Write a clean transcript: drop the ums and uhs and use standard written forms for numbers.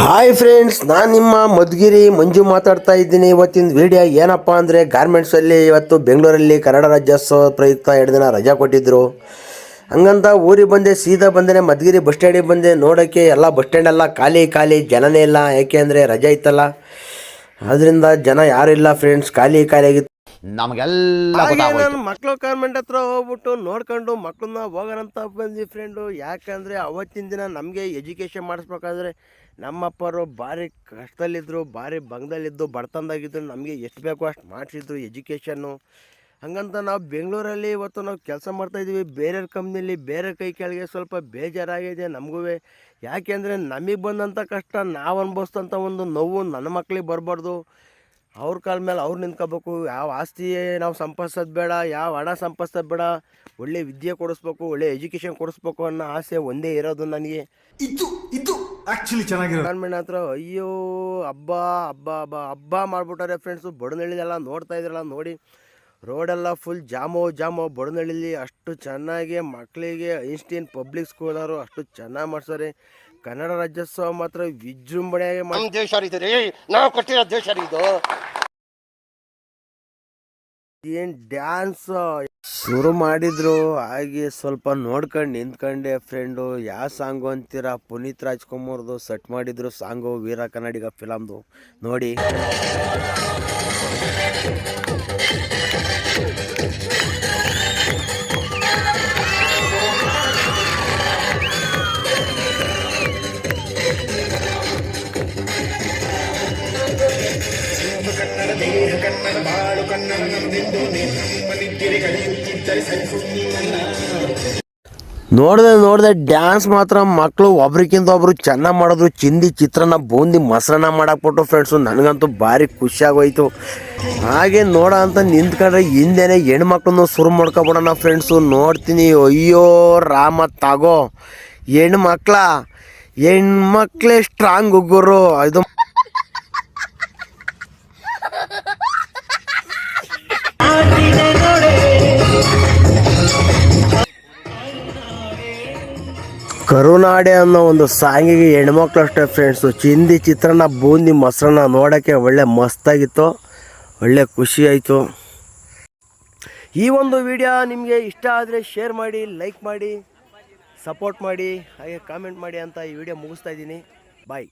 Hi friends, ನಾನು ನಿಮ್ಮ ಮಧುಗಿರಿ ಮಂಜು ಮಾತಾಡ್ತಾ ಇದ್ದೀನಿ. ಇವತ್ತಿನ ವಿಡಿಯೋ ಏನಪ್ಪ ಅಂದರೆ ಗಾರ್ಮೆಂಟ್ಸಲ್ಲಿ ಇವತ್ತು ಬೆಂಗಳೂರಲ್ಲಿ ಕನ್ನಡ ರಾಜ್ಯೋತ್ಸವ ಪ್ರಯುಕ್ತ 2 ದಿನ ರಜಾ ಕೊಟ್ಟಿದ್ದರು. ಹಂಗಂತ ಊರಿಗೆ ಬಂದೆ, ಸೀದಾ ಬಂದೇ ಮಧುಗಿರಿ ಬಸ್ ಸ್ಟ್ಯಾಂಡಿಗೆ ಬಂದೆ. ನೋಡೋಕ್ಕೆ ಎಲ್ಲ ಬಸ್ ಸ್ಟ್ಯಾಂಡ್ ಎಲ್ಲ ಖಾಲಿ ಜನನೇ ಇಲ್ಲ. ಯಾಕೆ ಅಂದರೆ ರಜಾ ಇತ್ತಲ್ಲ, ಅದರಿಂದ ಜನ ಯಾರು ಇಲ್ಲ ಫ್ರೆಂಡ್ಸ್, ಖಾಲಿ ಆಗಿತ್ತು. ನಮಗೆಲ್ಲ ನಾನು ಮಕ್ಳು ಕಾನ್ವೆಂಟ್ ಹತ್ರ ಹೋಗ್ಬಿಟ್ಟು ನೋಡ್ಕೊಂಡು ಮಕ್ಕಳನ್ನ ಹೋಗೋಣಂತ ಬಂದ್ವಿ ಫ್ರೆಂಡು. ಯಾಕಂದರೆ ಅವತ್ತಿನ ದಿನ ನಮಗೆ ಎಜುಕೇಷನ್ ಮಾಡಿಸ್ಬೇಕಾದ್ರೆ ನಮ್ಮಪ್ಪರು ಭಾರಿ ಕಷ್ಟದಲ್ಲಿದ್ದರು, ಭಾರಿ ಬಂಗದಲ್ಲಿದ್ದು, ಬಡತನದಾಗಿದ್ದು. ನಮಗೆ ಎಷ್ಟು ಬೇಕೋ ಅಷ್ಟು ಮಾಡಿಸಿದ್ರು ಎಜುಕೇಷನ್ನು. ಹಂಗಂತ ನಾವು ಬೆಂಗಳೂರಲ್ಲಿ ಇವತ್ತು ನಾವು ಕೆಲಸ ಮಾಡ್ತಾಯಿದ್ದೀವಿ ಬೇರೆಯವ್ರ ಕಂಪ್ನಿಲಿ, ಬೇರೆ ಕೈ ಕೆಳಗೆ. ಸ್ವಲ್ಪ ಬೇಜಾರಾಗಿದೆ ನಮಗೂ. ಯಾಕೆಂದರೆ ನಮಗೆ ಬಂದಂಥ ಕಷ್ಟ ನಾವು ಅನುಭವಿಸ್ತಂಥ ಒಂದು ನೋವು ನನ್ನ ಮಕ್ಕಳಿಗೆ ಬರಬಾರ್ದು. ಅವ್ರ ಕಾಲ ಮೇಲೆ ಅವ್ರು ನಿಂತ್ಕೋಬೇಕು. ಯಾವ ಆಸ್ತಿ ನಾವು ಸಂಪಾದಿಸೋದು ಬೇಡ, ಯಾವ ಹಣ ಸಂಪಾದಿಸೋದು ಬೇಡ. ಒಳ್ಳೆ ವಿದ್ಯೆ ಕೊಡಿಸ್ಬೇಕು, ಒಳ್ಳೆ ಎಜುಕೇಷನ್ ಕೊಡಿಸ್ಬೇಕು ಅನ್ನೋ ಆಸೆ ಒಂದೇ ಇರೋದು ನನಗೆ. ಇದು ಆ್ಯಕ್ಚುಲಿ ಚೆನ್ನಾಗಿರೋ ಗೌರ್ಮೆಂಟ್ ಹತ್ರ ಅಯ್ಯೋ ಹಬ್ಬ ಮಾಡಿಬಿಟ್ಟಾರೆ ಫ್ರೆಂಡ್ಸು. ಬಡನಹಳ್ಳಿದೆಲ್ಲ ನೋಡ್ತಾ ಇದ್ರಲ್ಲ, ನೋಡಿ ರೋಡೆಲ್ಲ ಫುಲ್ ಜಾಮು. ಬಡನಹಳ್ಳಿಲಿ ಅಷ್ಟು ಚೆನ್ನಾಗಿ ಮಕ್ಕಳಿಗೆ ಐನ್ಸ್ಟೀನ್ ಪಬ್ಲಿಕ್ ಸ್ಕೂಲವರು ಅಷ್ಟು ಚೆನ್ನಾಗಿ ಮಾಡ್ತಾರೆ. ಕನ್ನಡ ರಾಜ್ಯೋತ್ಸವ ಮಾತ್ರ ವಿಜೃಂಭಣೆಯಾಗಿ ದೇಶ ನಾವು ಕೊಟ್ಟಿರೋ ದೇಶ ಇದು. ಏನು ಡ್ಯಾನ್ಸ್ ಶುರು ಮಾಡಿದ್ರು, ಹಾಗೆ ಸ್ವಲ್ಪ ನೋಡ್ಕೊಂಡು ನಿಂತ್ಕೊಂಡೆ ಫ್ರೆಂಡು. ಯಾವ ಸಾಂಗು ಅಂತೀರಾ, ಪುನೀತ್ ರಾಜ್ಕುಮಾರ್ದು ಸೆಟ್ ಮಾಡಿದ್ರು ಸಾಂಗು, ವೀರ ಕನ್ನಡಿಗ ಫಿಲಮ್ದು. ನೋಡಿ ನೋಡ್ದೆ ಡ್ಯಾನ್ಸ್ ಮಾತ್ರ ಮಕ್ಕಳು ಒಬ್ರಿಗಿಂತ ಒಬ್ರು ಚೆನ್ನಾಗಿ ಮಾಡಿದ್ರು. ಚಿಂದಿ ಚಿತ್ರಾನ್ನ, ಬೂಂದಿ, ಮೊಸರನ್ನ ಮಾಡಾಕ್ಬಿಟ್ಟು ಫ್ರೆಂಡ್ಸು. ನನಗಂತೂ ಭಾರಿ ಖುಷಿಯಾಗೋಯ್ತು. ಹಾಗೆ ನೋಡ ಅಂತ ನಿಂತ್ಕೊಂಡ್ರೆ ಹಿಂದೆನೇ ಹೆಣ್ಮಕ್ಳನ್ನು ಶುರು ಮಾಡ್ಕೊಬಿಡೋಣ ಫ್ರೆಂಡ್ಸು. ನೋಡ್ತೀನಿ, ಅಯ್ಯೋ ರಾಮ ತಗೋ, ಹೆಣ್ಮಕ್ಳೇ ಸ್ಟ್ರಾಂಗ್ ಗುರು. ಇದು ಕರುನಾಡೆ ಅನ್ನೋ ಒಂದು ಸಾಂಗಿಗೆ ಹೆಣ್ಮಕ್ಳು ಅಷ್ಟೇ ಫ್ರೆಂಡ್ಸು. ಚಿಂದಿ ಚಿತ್ರಾನ್ನ, ಬೂಂದಿ, ಮೊಸರನ್ನ ನೋಡೋಕ್ಕೆ ಒಳ್ಳೆ ಮಸ್ತಾಗಿತ್ತು, ಒಳ್ಳೆ ಖುಷಿ ಆಯಿತು. ಈ ಒಂದು ವಿಡಿಯೋ ನಿಮಗೆ ಇಷ್ಟ ಆದರೆ ಶೇರ್ ಮಾಡಿ, ಲೈಕ್ ಮಾಡಿ, ಸಪೋರ್ಟ್ ಮಾಡಿ, ಹಾಗೆ ಕಾಮೆಂಟ್ ಮಾಡಿ ಅಂತ ಈ ವಿಡಿಯೋ ಮುಗಿಸ್ತಾ ಇದ್ದೀನಿ. ಬಾಯ್.